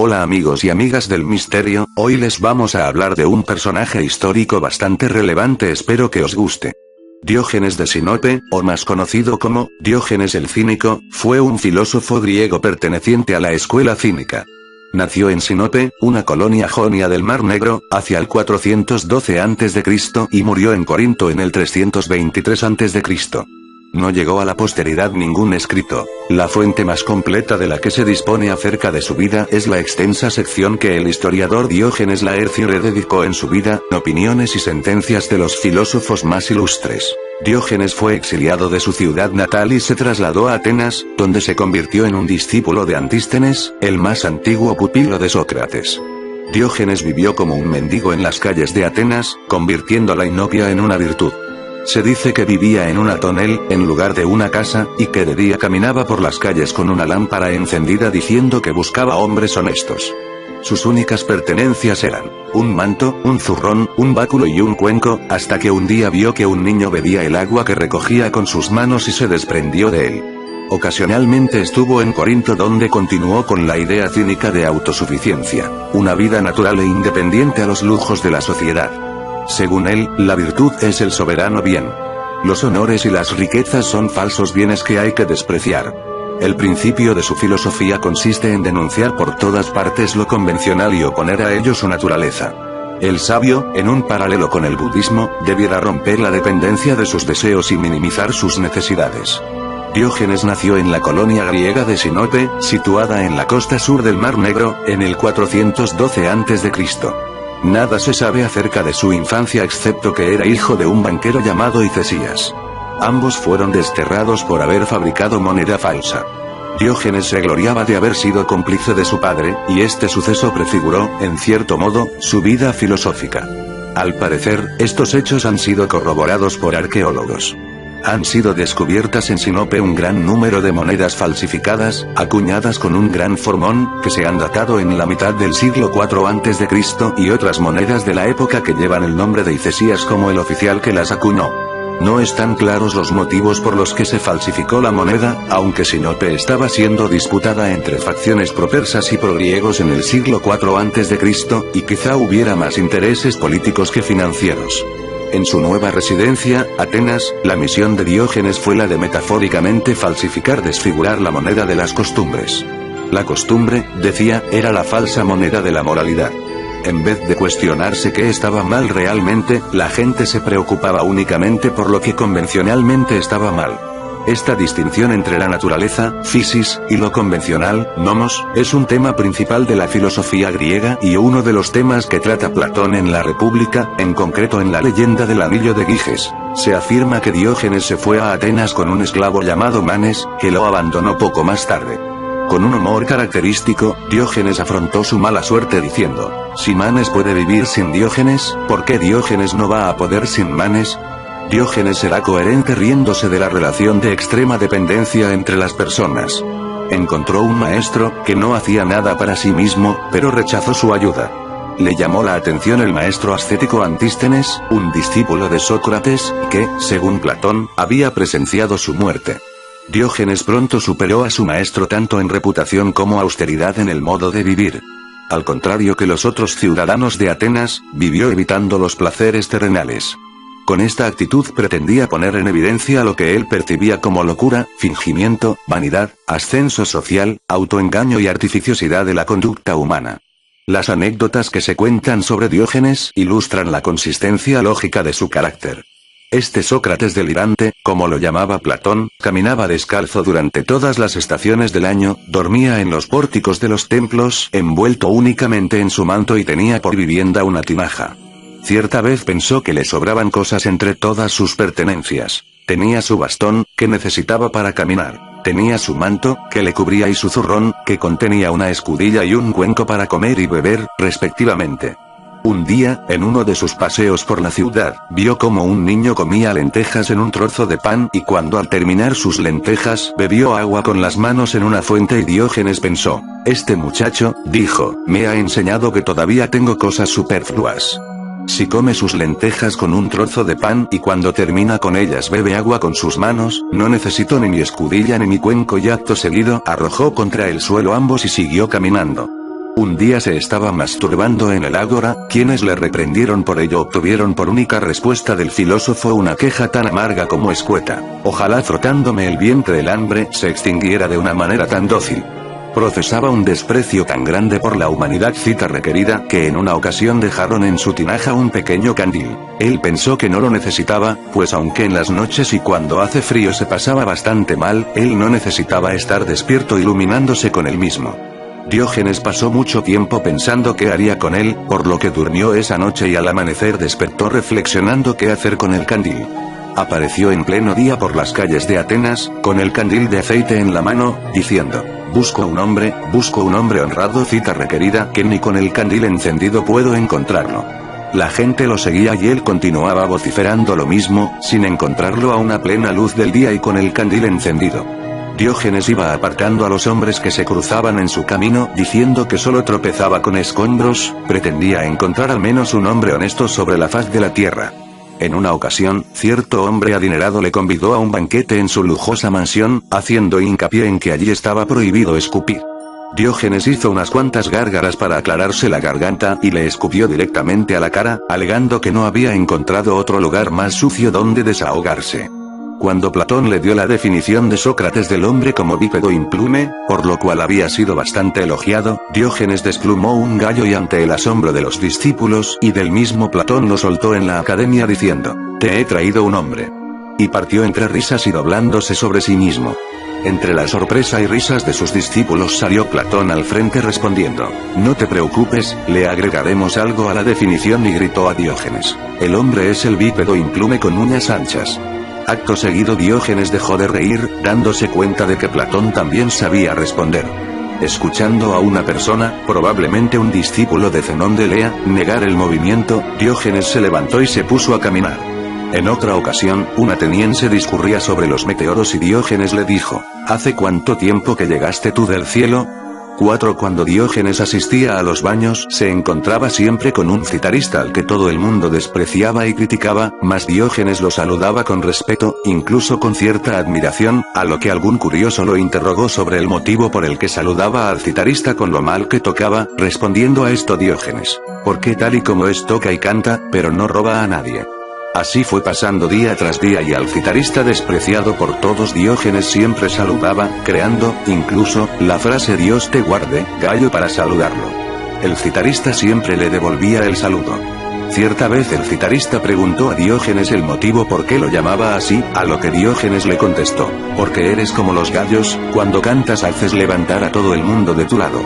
Hola amigos y amigas del misterio, hoy les vamos a hablar de un personaje histórico bastante relevante, espero que os guste. Diógenes de Sinope, o más conocido como Diógenes el Cínico, fue un filósofo griego perteneciente a la escuela cínica. Nació en Sinope, una colonia jonia del Mar Negro, hacia el 412 a.C. y murió en Corinto en el 323 a.C. No llegó a la posteridad ningún escrito. La fuente más completa de la que se dispone acerca de su vida es la extensa sección que el historiador Diógenes Laercio le dedicó en su vida, opiniones y sentencias de los filósofos más ilustres. Diógenes fue exiliado de su ciudad natal y se trasladó a Atenas, donde se convirtió en un discípulo de Antístenes, el más antiguo pupilo de Sócrates. Diógenes vivió como un mendigo en las calles de Atenas, convirtiendo la inopia en una virtud. Se dice que vivía en un tonel, en lugar de una casa, y que de día caminaba por las calles con una lámpara encendida diciendo que buscaba hombres honestos. Sus únicas pertenencias eran un manto, un zurrón, un báculo y un cuenco, hasta que un día vio que un niño bebía el agua que recogía con sus manos y se desprendió de él. Ocasionalmente estuvo en Corinto, donde continuó con la idea cínica de autosuficiencia, una vida natural e independiente a los lujos de la sociedad. Según él, la virtud es el soberano bien. Los honores y las riquezas son falsos bienes que hay que despreciar. El principio de su filosofía consiste en denunciar por todas partes lo convencional y oponer a ello su naturaleza. El sabio, en un paralelo con el budismo, debiera romper la dependencia de sus deseos y minimizar sus necesidades. Diógenes nació en la colonia griega de Sinope, situada en la costa sur del Mar Negro, en el 412 a.C. Nada se sabe acerca de su infancia excepto que era hijo de un banquero llamado Hicesías. Ambos fueron desterrados por haber fabricado moneda falsa. Diógenes se gloriaba de haber sido cómplice de su padre, y este suceso prefiguró, en cierto modo, su vida filosófica. Al parecer, estos hechos han sido corroborados por arqueólogos. Han sido descubiertas en Sinope un gran número de monedas falsificadas, acuñadas con un gran formón, que se han datado en la mitad del siglo IV a.C., y otras monedas de la época que llevan el nombre de Hicesías como el oficial que las acuñó. No están claros los motivos por los que se falsificó la moneda, aunque Sinope estaba siendo disputada entre facciones propersas y progriegos en el siglo IV a.C., y quizá hubiera más intereses políticos que financieros. En su nueva residencia, Atenas, la misión de Diógenes fue la de metafóricamente desfigurar la moneda de las costumbres. La costumbre, decía, era la falsa moneda de la moralidad. En vez de cuestionarse qué estaba mal realmente, la gente se preocupaba únicamente por lo que convencionalmente estaba mal. Esta distinción entre la naturaleza, physis, y lo convencional, nomos, es un tema principal de la filosofía griega y uno de los temas que trata Platón en la República, en concreto en la leyenda del anillo de Giges. Se afirma que Diógenes se fue a Atenas con un esclavo llamado Manes, que lo abandonó poco más tarde. Con un humor característico, Diógenes afrontó su mala suerte diciendo: si Manes puede vivir sin Diógenes, ¿por qué Diógenes no va a poder sin Manes? Diógenes será coherente riéndose de la relación de extrema dependencia entre las personas. Encontró un maestro, que no hacía nada para sí mismo, pero rechazó su ayuda. Le llamó la atención el maestro ascético Antístenes, un discípulo de Sócrates, que, según Platón, había presenciado su muerte. Diógenes pronto superó a su maestro tanto en reputación como austeridad en el modo de vivir. Al contrario que los otros ciudadanos de Atenas, vivió evitando los placeres terrenales. Con esta actitud pretendía poner en evidencia lo que él percibía como locura, fingimiento, vanidad, ascenso social, autoengaño y artificiosidad de la conducta humana. Las anécdotas que se cuentan sobre Diógenes ilustran la consistencia lógica de su carácter. Este Sócrates delirante, como lo llamaba Platón, caminaba descalzo durante todas las estaciones del año, dormía en los pórticos de los templos, envuelto únicamente en su manto y tenía por vivienda una tinaja. Cierta vez pensó que le sobraban cosas entre todas sus pertenencias. Tenía su bastón, que necesitaba para caminar. Tenía su manto, que le cubría, y su zurrón, que contenía una escudilla y un cuenco para comer y beber, respectivamente. Un día, en uno de sus paseos por la ciudad, vio cómo un niño comía lentejas en un trozo de pan, y cuando al terminar sus lentejas, bebió agua con las manos en una fuente, y Diógenes pensó: este muchacho, dijo, me ha enseñado que todavía tengo cosas superfluas. Si come sus lentejas con un trozo de pan y cuando termina con ellas bebe agua con sus manos, no necesito ni mi escudilla ni mi cuenco, y acto seguido arrojó contra el suelo ambos y siguió caminando. Un día se estaba masturbando en el ágora, quienes le reprendieron por ello obtuvieron por única respuesta del filósofo una queja tan amarga como escueta: ojalá frotándome el vientre el hambre se extinguiera de una manera tan dócil. Profesaba un desprecio tan grande por la humanidad cita requerida que en una ocasión dejaron en su tinaja un pequeño candil. Él pensó que no lo necesitaba, pues aunque en las noches y cuando hace frío se pasaba bastante mal, él no necesitaba estar despierto iluminándose con él mismo. Diógenes pasó mucho tiempo pensando qué haría con él, por lo que durmió esa noche y al amanecer despertó reflexionando qué hacer con el candil. Apareció en pleno día por las calles de Atenas, con el candil de aceite en la mano, diciendo: busco un hombre honrado cita requerida que ni con el candil encendido puedo encontrarlo. La gente lo seguía y él continuaba vociferando lo mismo, sin encontrarlo a una plena luz del día y con el candil encendido. Diógenes iba apartando a los hombres que se cruzaban en su camino, diciendo que solo tropezaba con escombros, pretendía encontrar al menos un hombre honesto sobre la faz de la tierra. En una ocasión, cierto hombre adinerado le convidó a un banquete en su lujosa mansión, haciendo hincapié en que allí estaba prohibido escupir. Diógenes hizo unas cuantas gárgaras para aclararse la garganta y le escupió directamente a la cara, alegando que no había encontrado otro lugar más sucio donde desahogarse. Cuando Platón le dio la definición de Sócrates del hombre como bípedo implume, por lo cual había sido bastante elogiado, Diógenes desplumó un gallo y ante el asombro de los discípulos y del mismo Platón lo soltó en la academia diciendo: te he traído un hombre. Y partió entre risas y doblándose sobre sí mismo. Entre la sorpresa y risas de sus discípulos salió Platón al frente respondiendo: no te preocupes, le agregaremos algo a la definición, y gritó a Diógenes: el hombre es el bípedo implume con uñas anchas. Acto seguido Diógenes dejó de reír, dándose cuenta de que Platón también sabía responder. Escuchando a una persona, probablemente un discípulo de Zenón de Elea, negar el movimiento, Diógenes se levantó y se puso a caminar. En otra ocasión, un ateniense discurría sobre los meteoros y Diógenes le dijo: ¿hace cuánto tiempo que llegaste tú del cielo? 4. Cuando Diógenes asistía a los baños se encontraba siempre con un citarista al que todo el mundo despreciaba y criticaba, mas Diógenes lo saludaba con respeto, incluso con cierta admiración, a lo que algún curioso lo interrogó sobre el motivo por el que saludaba al citarista con lo mal que tocaba, respondiendo a esto Diógenes: porque tal y como es toca y canta, pero no roba a nadie. Así fue pasando día tras día y al citarista despreciado por todos Diógenes siempre saludaba, creando, incluso, la frase Dios te guarde, gallo para saludarlo. El citarista siempre le devolvía el saludo. Cierta vez el citarista preguntó a Diógenes el motivo por qué lo llamaba así, a lo que Diógenes le contestó: porque eres como los gallos, cuando cantas haces levantar a todo el mundo de tu lado.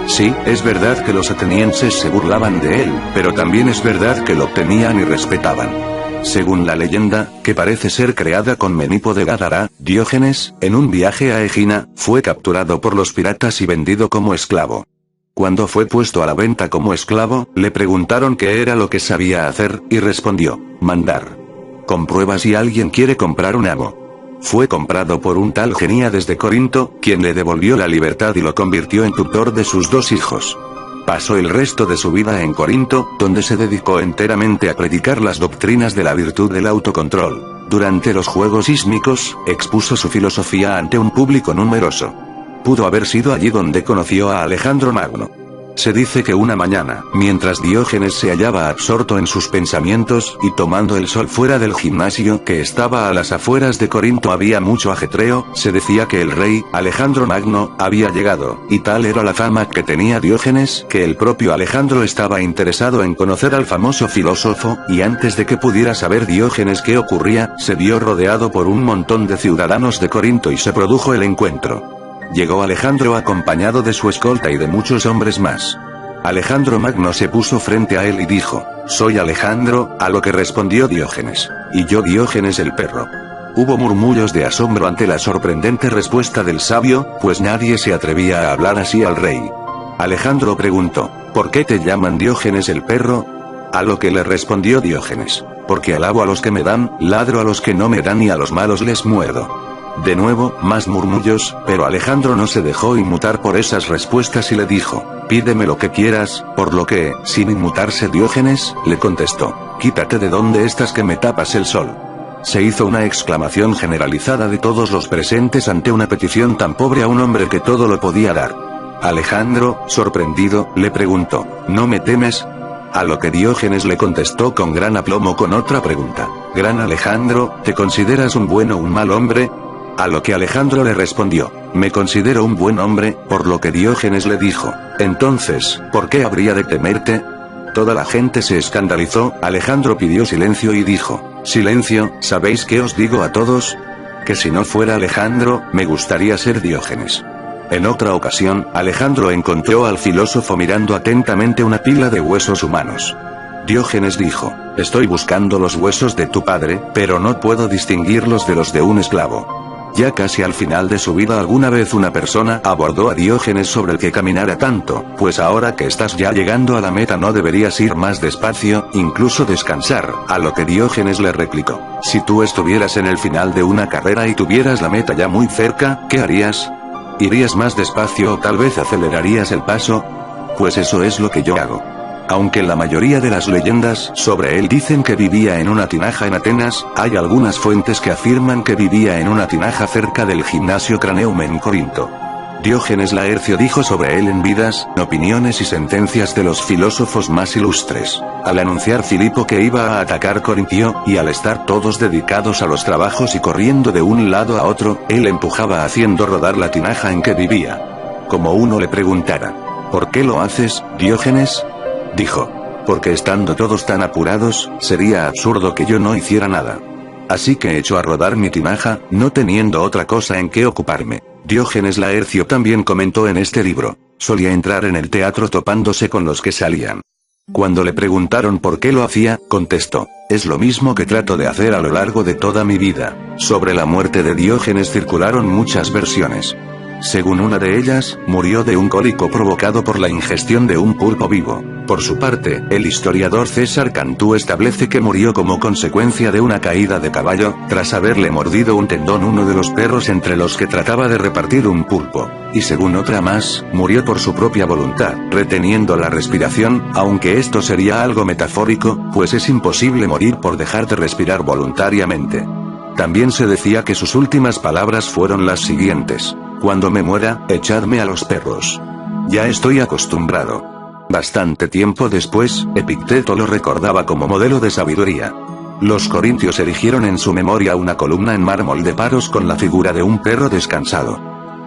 Sí, es verdad que los atenienses se burlaban de él, pero también es verdad que lo temían y respetaban. Según la leyenda, que parece ser creada con Menipo de Gádara, Diógenes, en un viaje a Egina, fue capturado por los piratas y vendido como esclavo. Cuando fue puesto a la venta como esclavo, le preguntaron qué era lo que sabía hacer, y respondió: mandar. Comprueba si alguien quiere comprar un amo. Fue comprado por un tal Geníades de Corinto, quien le devolvió la libertad y lo convirtió en tutor de sus 2 hijos. Pasó el resto de su vida en Corinto, donde se dedicó enteramente a predicar las doctrinas de la virtud del autocontrol. Durante los Juegos Ísmicos, expuso su filosofía ante un público numeroso. Pudo haber sido allí donde conoció a Alejandro Magno. Se dice que una mañana, mientras Diógenes se hallaba absorto en sus pensamientos y tomando el sol fuera del gimnasio que estaba a las afueras de Corinto había mucho ajetreo, se decía que el rey, Alejandro Magno, había llegado, y tal era la fama que tenía Diógenes, que el propio Alejandro estaba interesado en conocer al famoso filósofo, y antes de que pudiera saber Diógenes qué ocurría, se vio rodeado por un montón de ciudadanos de Corinto y se produjo el encuentro. Llegó Alejandro acompañado de su escolta y de muchos hombres más. Alejandro Magno se puso frente a él y dijo: soy Alejandro, a lo que respondió Diógenes: y yo Diógenes el perro. Hubo murmullos de asombro ante la sorprendente respuesta del sabio, pues nadie se atrevía a hablar así al rey. Alejandro preguntó: ¿por qué te llaman Diógenes el perro? A lo que le respondió Diógenes: porque alabo a los que me dan, ladro a los que no me dan y a los malos les muerdo. De nuevo, más murmullos, pero Alejandro no se dejó inmutar por esas respuestas y le dijo: pídeme lo que quieras, por lo que, sin inmutarse Diógenes, le contestó: quítate de donde estás que me tapas el sol. Se hizo una exclamación generalizada de todos los presentes ante una petición tan pobre a un hombre que todo lo podía dar. Alejandro, sorprendido, le preguntó, ¿no me temes? A lo que Diógenes le contestó con gran aplomo con otra pregunta. Gran Alejandro, ¿te consideras un buen o un mal hombre? A lo que Alejandro le respondió, me considero un buen hombre, por lo que Diógenes le dijo, entonces, ¿por qué habría de temerte? Toda la gente se escandalizó, Alejandro pidió silencio y dijo, silencio, ¿sabéis qué os digo a todos? Que si no fuera Alejandro, me gustaría ser Diógenes. En otra ocasión, Alejandro encontró al filósofo mirando atentamente una pila de huesos humanos. Diógenes dijo, estoy buscando los huesos de tu padre, pero no puedo distinguirlos de los de un esclavo. Ya casi al final de su vida alguna vez una persona abordó a Diógenes sobre el que caminara tanto, pues ahora que estás ya llegando a la meta no deberías ir más despacio, incluso descansar, a lo que Diógenes le replicó, si tú estuvieras en el final de una carrera y tuvieras la meta ya muy cerca, ¿qué harías? ¿Irías más despacio o tal vez acelerarías el paso? Pues eso es lo que yo hago. Aunque la mayoría de las leyendas sobre él dicen que vivía en una tinaja en Atenas, hay algunas fuentes que afirman que vivía en una tinaja cerca del gimnasio Craneum en Corinto. Diógenes Laercio dijo sobre él en Vidas, Opiniones y Sentencias de los filósofos más ilustres. Al anunciar Filipo que iba a atacar Corintio, y al estar todos dedicados a los trabajos y corriendo de un lado a otro, él empujaba haciendo rodar la tinaja en que vivía. Como uno le preguntara, ¿por qué lo haces, Diógenes? Dijo, porque estando todos tan apurados, sería absurdo que yo no hiciera nada. Así que echo a rodar mi tinaja, no teniendo otra cosa en que ocuparme. Diógenes Laercio también comentó en este libro, solía entrar en el teatro topándose con los que salían. Cuando le preguntaron por qué lo hacía, contestó, es lo mismo que trato de hacer a lo largo de toda mi vida. Sobre la muerte de Diógenes circularon muchas versiones. Según una de ellas, murió de un cólico provocado por la ingestión de un pulpo vivo. Por su parte, el historiador César Cantú establece que murió como consecuencia de una caída de caballo, tras haberle mordido un tendón uno de los perros entre los que trataba de repartir un pulpo. Y según otra más, murió por su propia voluntad, reteniendo la respiración, aunque esto sería algo metafórico, pues es imposible morir por dejar de respirar voluntariamente. También se decía que sus últimas palabras fueron las siguientes. Cuando me muera, echadme a los perros. Ya estoy acostumbrado. Bastante tiempo después, Epicteto lo recordaba como modelo de sabiduría. Los corintios erigieron en su memoria una columna en mármol de Paros con la figura de un perro descansado.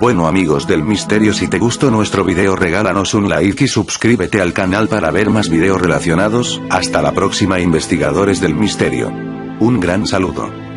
Bueno amigos del misterio, si te gustó nuestro video regálanos un like y suscríbete al canal para ver más videos relacionados. Hasta la próxima investigadores del misterio. Un gran saludo.